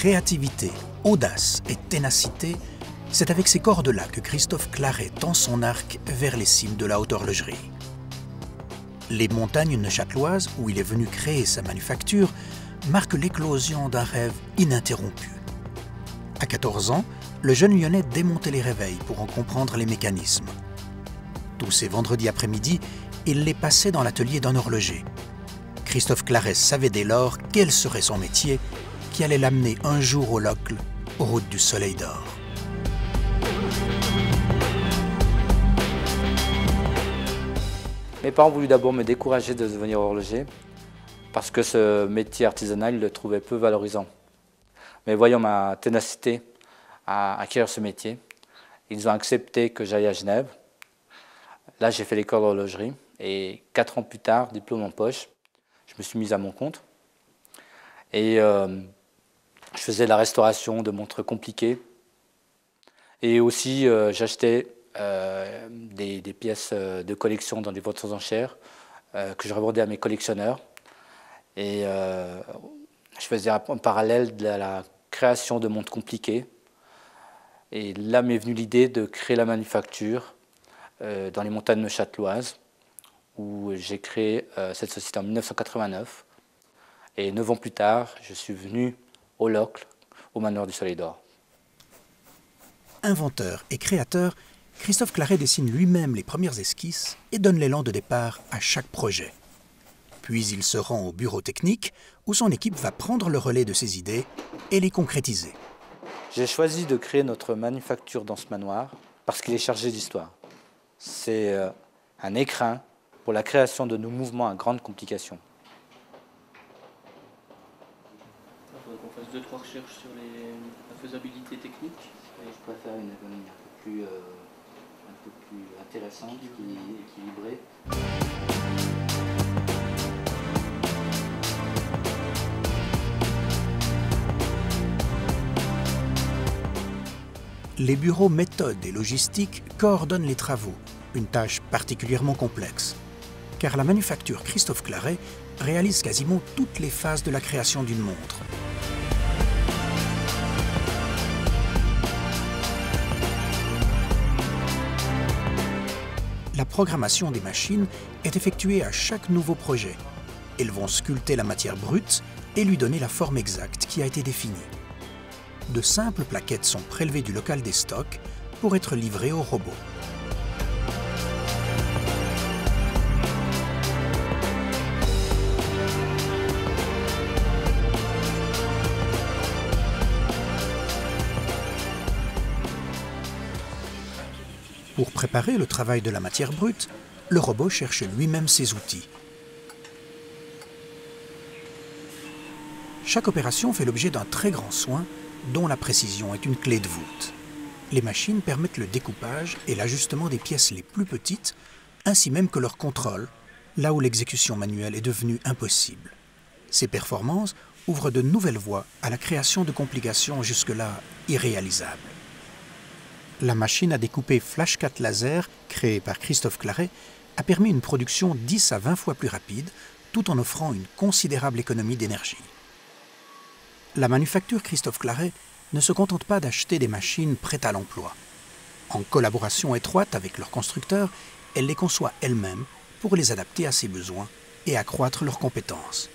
Créativité, audace et ténacité, c'est avec ces cordes-là que Christophe Claret tend son arc vers les cimes de la haute horlogerie. Les montagnes neuchâteloises, où il est venu créer sa manufacture, marquent l'éclosion d'un rêve ininterrompu. À 14 ans, le jeune Lyonnais démontait les réveils pour en comprendre les mécanismes. Tous ces vendredis après-midi, il les passait dans l'atelier d'un horloger. Christophe Claret savait dès lors quel serait son métier qui allait l'amener un jour au Locle, aux routes du Soleil d'Or. Mes parents ont voulu d'abord me décourager de devenir horloger parce que ce métier artisanal, ils le trouvaient peu valorisant. Mais voyant ma ténacité à acquérir ce métier, ils ont accepté que j'aille à Genève. Là, j'ai fait l'école d'horlogerie et 4 ans plus tard, diplôme en poche, je me suis mis à mon compte. Et je faisais de la restauration de montres compliquées. Et aussi, j'achetais des pièces de collection dans des ventes aux enchères que je revendais à mes collectionneurs. Et je faisais en parallèle de la création de montres compliquées. Et là m'est venue l'idée de créer la manufacture dans les montagnes neuchâteloises, où j'ai créé cette société en 1989. Et 9 ans plus tard, je suis venu au Locle, au manoir du Soleil d'Or. Inventeur et créateur, Christophe Claret dessine lui-même les premières esquisses et donne l'élan de départ à chaque projet. Puis il se rend au bureau technique où son équipe va prendre le relais de ses idées et les concrétiser. J'ai choisi de créer notre manufacture dans ce manoir parce qu'il est chargé d'histoire. C'est un écrin pour la création de nos mouvements à grande complication. Il faudrait qu'on fasse 2-3 recherches sur la faisabilité technique. Et je préfère une ergonomie un peu plus intéressante, équilibrée. Les bureaux méthode et logistique coordonnent les travaux, une tâche particulièrement complexe. Car la manufacture Christophe Claret réalise quasiment toutes les phases de la création d'une montre. La programmation des machines est effectuée à chaque nouveau projet. Elles vont sculpter la matière brute et lui donner la forme exacte qui a été définie. De simples plaquettes sont prélevées du local des stocks pour être livrées au robot. Pour préparer le travail de la matière brute, le robot cherche lui-même ses outils. Chaque opération fait l'objet d'un très grand soin, dont la précision est une clé de voûte. Les machines permettent le découpage et l'ajustement des pièces les plus petites, ainsi même que leur contrôle, là où l'exécution manuelle est devenue impossible. Ces performances ouvrent de nouvelles voies à la création de complications jusque-là irréalisables. La machine à découper Flash 4 laser, créée par Christophe Claret, a permis une production 10 à 20 fois plus rapide, tout en offrant une considérable économie d'énergie. La manufacture Christophe Claret ne se contente pas d'acheter des machines prêtes à l'emploi. En collaboration étroite avec leurs constructeurs, elle les conçoit elle-même pour les adapter à ses besoins et accroître leurs compétences.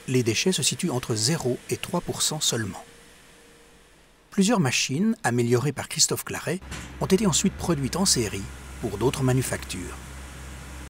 Les déchets se situent entre 0 et 3% seulement. Plusieurs machines, améliorées par Christophe Claret, ont été ensuite produites en série pour d'autres manufactures.